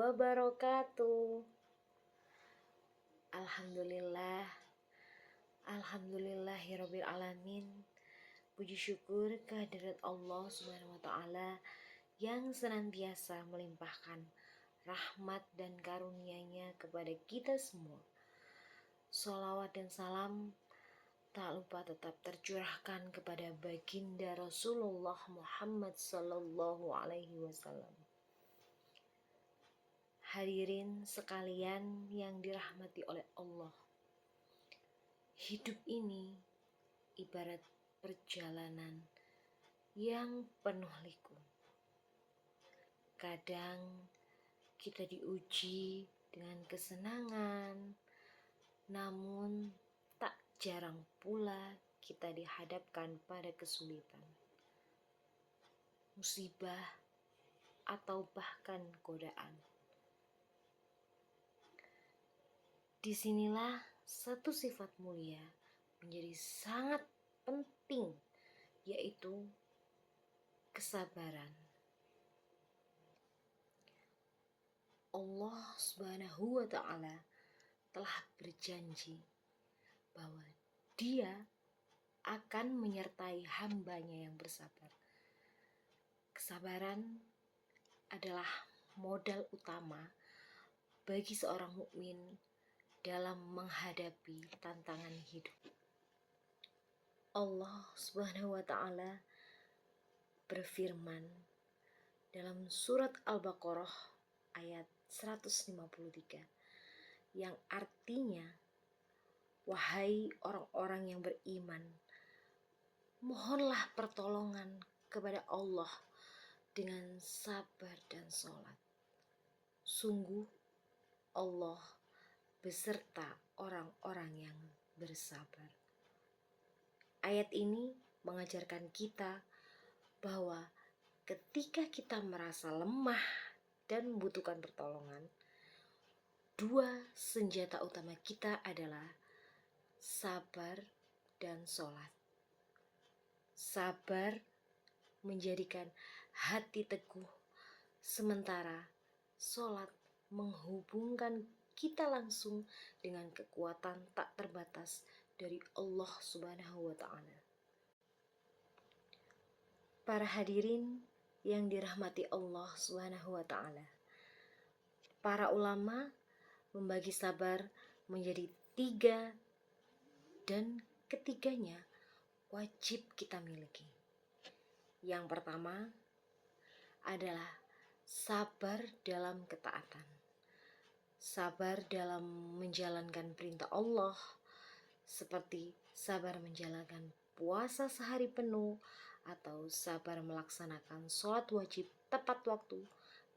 wabarakatuh. Alhamdulillah, alhamdulillahirabbil alamin. Puji syukur kehadirat Allah Subhanahu wa taala yang senantiasa melimpahkan rahmat dan karunia-Nya kepada kita semua. Sholawat dan salam tak lupa tetap tercurahkan kepada baginda Rasulullah Muhammad sallallahu alaihi wasallam. Hadirin sekalian yang dirahmati oleh Allah, hidup ini ibarat perjalanan yang penuh liku. Kadang kita diuji dengan kesenangan, namun tak jarang pula kita dihadapkan pada kesulitan, musibah, atau bahkan godaan. Disinilah satu sifat mulia menjadi sangat penting, yaitu kesabaran. Allah Subhanahu wa ta'ala telah berjanji bahwa Dia akan menyertai hamba-Nya yang bersabar. Kesabaran adalah modal utama bagi seorang mukmin dalam menghadapi tantangan hidup. Allah Subhanahu wa ta'ala berfirman dalam surat Al-Baqarah ayat 153 yang artinya, wahai orang-orang yang beriman, mohonlah pertolongan kepada Allah dengan sabar dan sholat. Sungguh Allah beserta orang-orang yang bersabar. Ayat ini mengajarkan kita bahwa ketika kita merasa lemah dan membutuhkan pertolongan, dua senjata utama kita adalah sabar dan sholat. Sabar menjadikan hati teguh, sementara sholat menghubungkan kita langsung dengan kekuatan tak terbatas dari Allah Subhanahu wa ta'ala. Para hadirin yang dirahmati Allah Subhanahu wa ta'ala, para ulama membagi sabar menjadi 3 dan ketiganya wajib kita miliki. Yang pertama adalah sabar dalam ketaatan. Sabar dalam menjalankan perintah Allah, seperti sabar menjalankan puasa sehari penuh atau sabar melaksanakan sholat wajib tepat waktu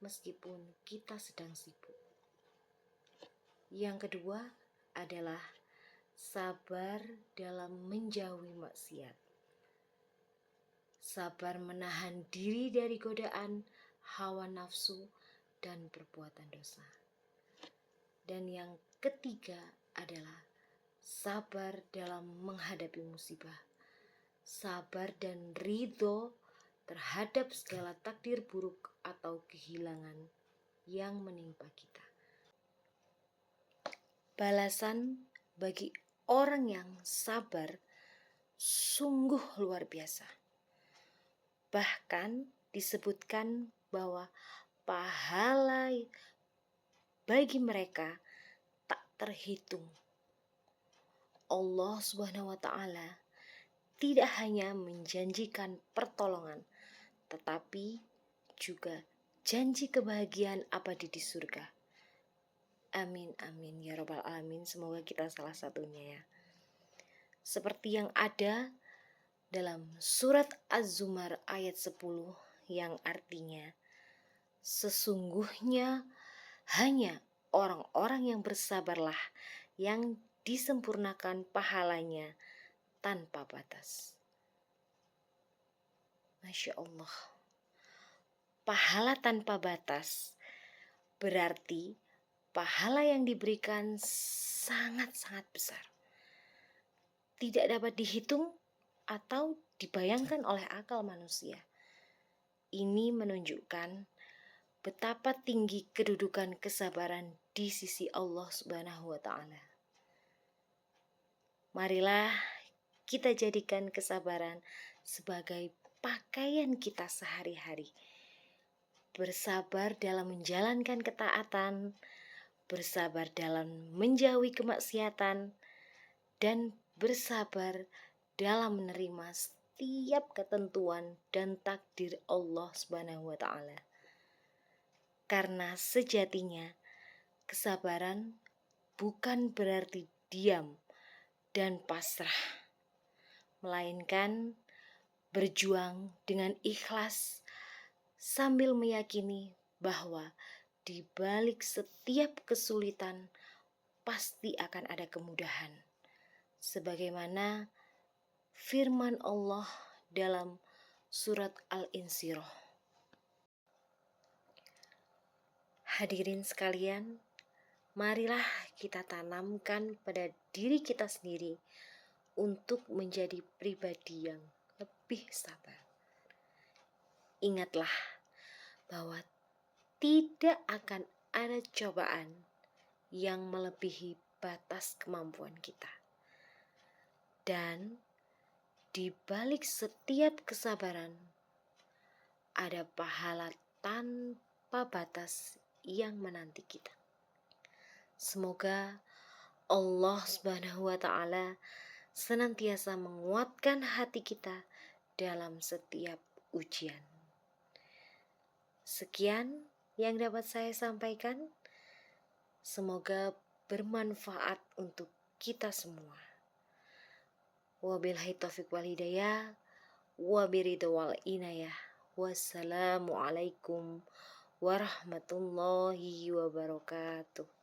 meskipun kita sedang sibuk. Yang kedua adalah sabar dalam menjauhi maksiat. Sabar menahan diri dari godaan hawa nafsu dan perbuatan dosa. Dan yang ketiga adalah sabar dalam menghadapi musibah. Sabar dan ridho terhadap segala takdir buruk atau kehilangan yang menimpa kita. Balasan bagi orang yang sabar sungguh luar biasa. Bahkan disebutkan bahwa pahala bagi mereka tak terhitung. Allah Subhanahu wa ta'ala tidak hanya menjanjikan pertolongan, tetapi juga janji kebahagiaan abadi di surga. Amin amin ya rabbal alamin. Semoga kita salah satunya ya. Seperti yang ada dalam surat Az-Zumar ayat 10 yang artinya, sesungguhnya hanya orang-orang yang bersabarlah yang disempurnakan pahalanya tanpa batas. Masya Allah. Pahala tanpa batas berarti pahala yang diberikan sangat-sangat besar. Tidak dapat dihitung atau dibayangkan oleh akal manusia. Ini menunjukkan betapa tinggi kedudukan kesabaran di sisi Allah Subhanahu wa Ta'ala. Marilah kita jadikan kesabaran sebagai pakaian kita sehari-hari. Bersabar dalam menjalankan ketaatan, bersabar dalam menjauhi kemaksiatan, dan bersabar dalam menerima setiap ketentuan dan takdir Allah Subhanahu wa Ta'ala. Karena sejatinya kesabaran bukan berarti diam dan pasrah, melainkan berjuang dengan ikhlas sambil meyakini bahwa di balik setiap kesulitan pasti akan ada kemudahan. Sebagaimana firman Allah dalam surat Al-Insyirah. Hadirin sekalian, marilah kita tanamkan pada diri kita sendiri untuk menjadi pribadi yang lebih sabar. Ingatlah bahwa tidak akan ada cobaan yang melebihi batas kemampuan kita. Dan di balik setiap kesabaran ada pahala tanpa batas yang menanti kita. Semoga Allah Subhanahu wa Ta'ala senantiasa menguatkan hati kita dalam setiap ujian. Sekian yang dapat saya sampaikan. Semoga bermanfaat untuk kita semua. Wabillahi taufiq wal hidayah, wabiridho wal inayah. Wassalamualaikum warahmatullahi wabarakatuh.